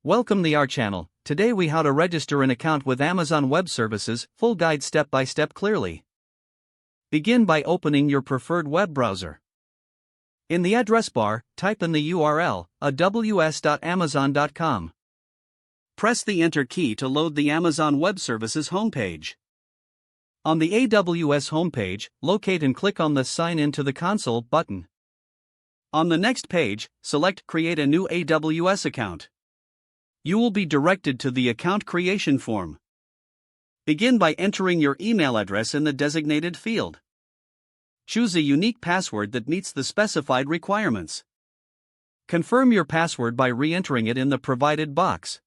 Welcome to our channel. Today we how to register an account with Amazon Web Services, full guide step by step clearly. Begin by opening your preferred web browser. In the address bar, type in the URL, aws.amazon.com. Press the Enter key to load the Amazon Web Services homepage. On the AWS homepage, locate and click on the Sign in to the console button. On the next page, select Create a new AWS account. You will be directed to the account creation form. Begin by entering your email address in the designated field. Choose a unique password that meets the specified requirements. Confirm your password by re-entering it in the provided box.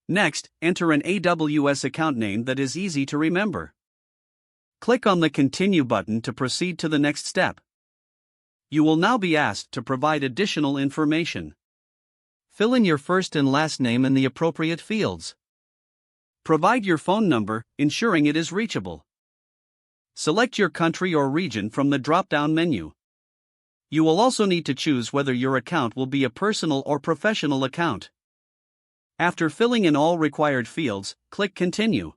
Next, enter an AWS account name that is easy to remember. Click on the Continue button to proceed to the next step. You will now be asked to provide additional information. Fill in your first and last name in the appropriate fields. Provide your phone number, ensuring it is reachable. Select your country or region from the drop-down menu. You will also need to choose whether your account will be a personal or professional account. After filling in all required fields, click Continue.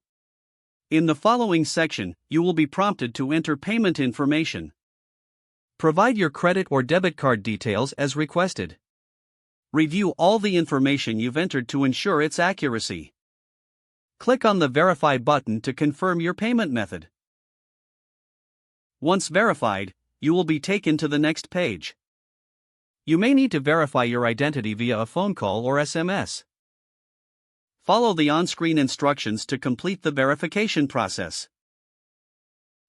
In the following section, you will be prompted to enter payment information. Provide your credit or debit card details as requested. Review all the information you've entered to ensure its accuracy. Click on the Verify button to confirm your payment method. Once verified, you will be taken to the next page. You may need to verify your identity via a phone call or SMS. Follow the on-screen instructions to complete the verification process.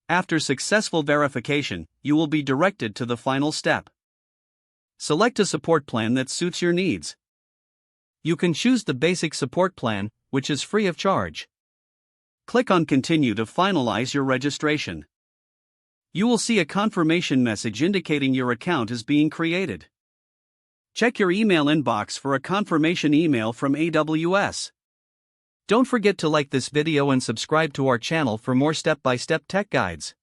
After successful verification, you will be directed to the final step. Select a support plan that suits your needs. You can choose the basic support plan, which is free of charge. Click on Continue to finalize your registration. You will see a confirmation message indicating your account is being created. Check your email inbox for a confirmation email from AWS. Don't forget to like this video and subscribe to our channel for more step-by-step tech guides.